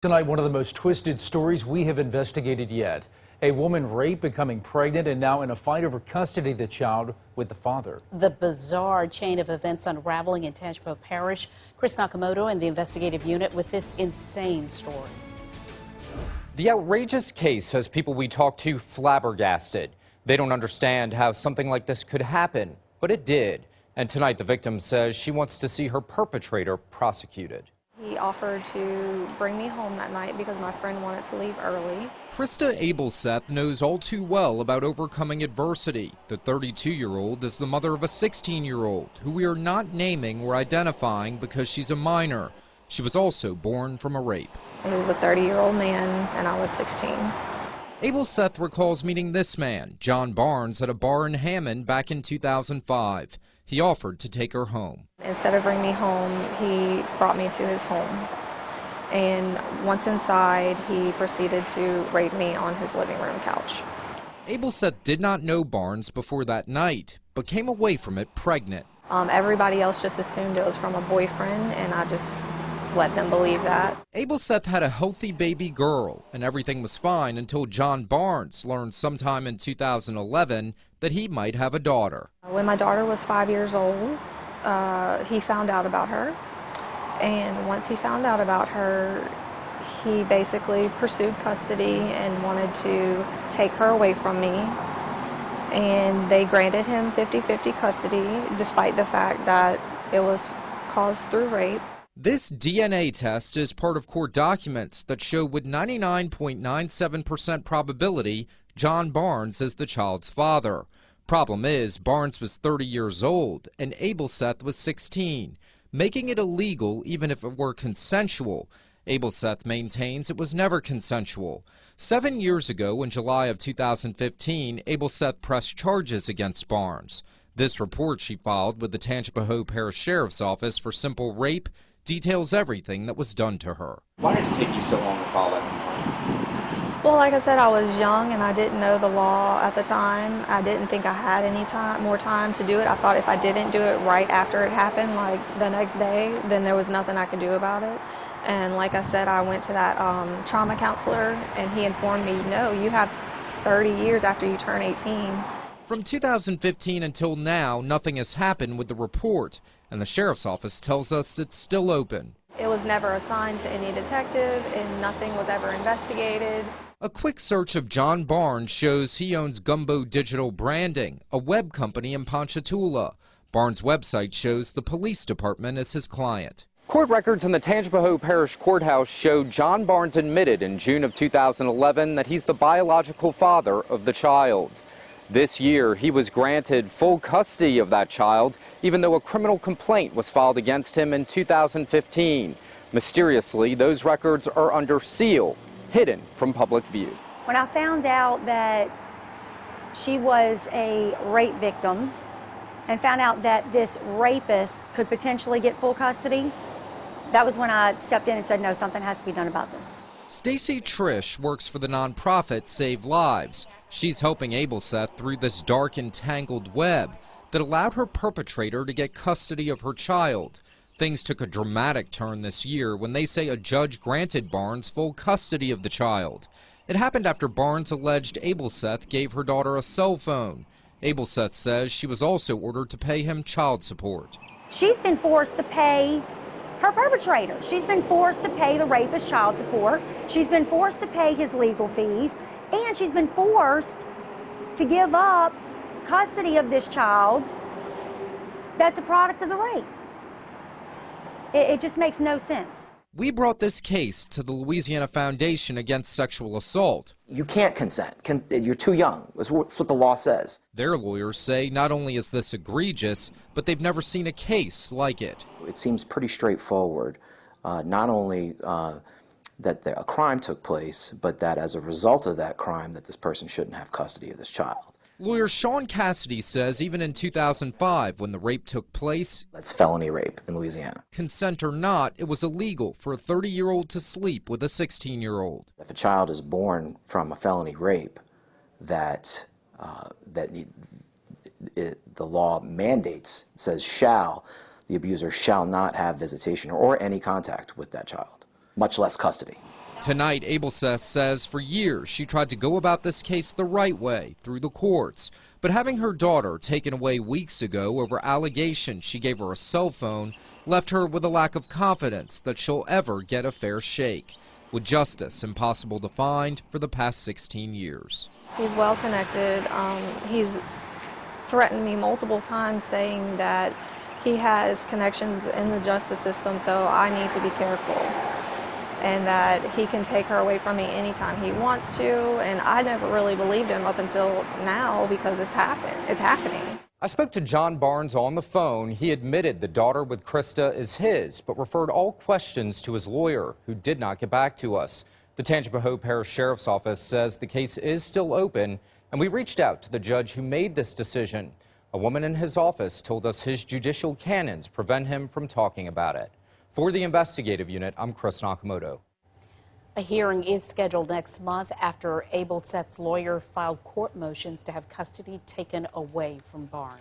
Tonight, one of the most twisted stories we have investigated yet. A woman raped, becoming pregnant, and now in a fight over custody of the child with the father. The bizarre chain of events unraveling in Tangipahoa Parish. Chris Nakamoto and the investigative unit with this insane story. The outrageous case has people we talked to flabbergasted. They don't understand how something like this could happen, but it did. And tonight, the victim says she wants to see her perpetrator prosecuted. He offered to bring me home that night because my friend wanted to leave early. Crysta Abelseth knows all too well about overcoming adversity. The 32-year-old is the mother of a 16-year-old who we are not naming or identifying because she's a minor. She was also born from a rape. He was a 30-year-old man and I was 16. Abelseth recalls meeting this man, John Barnes, at a bar in Hammond back in 2005. He offered to take her home. Instead of bringing me home, he brought me to his home. And once inside, he proceeded to rape me on his living room couch. Abelseth did not know Barnes before that night, but came away from it pregnant. Everybody else just assumed it was from a boyfriend, and I just let them believe that. Abelseth had a healthy baby girl, and everything was fine until John Barnes learned sometime in 2011 that he might have a daughter. When my daughter was 5 years old, he found out about her. And once he found out about her, he basically pursued custody and wanted to take her away from me. And they granted him 50-50 custody, despite the fact that it was caused through rape. This DNA test is part of court documents that show with 99.97% probability John Barnes is the child's father. Problem is, Barnes was 30 years old and Abelseth was 16, making it illegal even if it were consensual. Abelseth maintains it was never consensual. 7 years ago, in July of 2015, Abelseth pressed charges against Barnes. This report she filed with the Tangipahoa Parish Sheriff's Office for simple rape details everything that was done to her. Why did it take you so long to file that complaint? Well, like I said, I was young and I didn't know the law at the time. I didn't think I had any more time to do it. I thought if I didn't do it right after it happened, like the next day, then there was nothing I could do about it. And like I said, I went to that trauma counselor and he informed me, no, you have 30 years after you turn 18. From 2015 until now, nothing has happened with the report, and the Sheriff's Office tells us it's still open. It was never assigned to any detective and nothing was ever investigated. A quick search of John Barnes shows he owns Gumbo Digital Branding, a web company in Ponchatoula. Barnes' website shows the police department as his client. Court records in the Tangipahoa Parish Courthouse show John Barnes admitted in June of 2011 that he's the biological father of the child. This year, he was granted full custody of that child, even though a criminal complaint was filed against him in 2015. Mysteriously, those records are under seal, hidden from public view. When I found out that she was a rape victim and found out that this rapist could potentially get full custody, that was when I stepped in and said, no, something has to be done about this. Stacy Trish works for the nonprofit Save Lives. She's helping Abelseth through this dark and tangled web that allowed her perpetrator to get custody of her child. Things took a dramatic turn this year when they say a judge granted Barnes full custody of the child. It happened after Barnes alleged Abelseth gave her daughter a cell phone. Abelseth says she was also ordered to pay him child support. She's been forced to pay her perpetrator. She's been forced to pay the rapist child support. She's been forced to pay his legal fees. And she's been forced to give up custody of this child that's a product of the rape. It just makes no sense. We brought this case to the Louisiana Foundation Against Sexual Assault. You can't consent. You're too young. That's what the law says. Their lawyers say not only is this egregious, but they've never seen a case like it. It seems pretty straightforward, not only that a crime took place, but that as a result of that crime that this person shouldn't have custody of this child. Lawyer Sean Cassidy says even in 2005, when the rape took place, that's felony rape in Louisiana. Consent or not, it was illegal for a 30-year-old to sleep with a 16-year-old. If a child is born from a felony rape, the law mandates, it says the abuser shall not have visitation or any contact with that child, much less custody. Tonight, Abelseth says for years she tried to go about this case the right way, through the courts. But having her daughter taken away weeks ago over allegations she gave her a cell phone left her with a lack of confidence that she'll ever get a fair shake. With justice impossible to find for the past 16 years. He's well connected. He's threatened me multiple times saying that he has connections in the justice system, so I need to be careful. And that he can take her away from me anytime he wants to, and I never really believed him up until now because it's happening. I spoke to John Barnes on the phone. He admitted the daughter with Crysta is his, but referred all questions to his lawyer, who did not get back to us. The Tangipahoa Parish Sheriff's Office says the case is still open, and we reached out to the judge who made this decision. A woman in his office told us his judicial canons prevent him from talking about it. For the investigative unit, I'm Crysta Abelseth. A hearing is scheduled next month after Abelseth's lawyer filed court motions to have custody taken away from Barnes.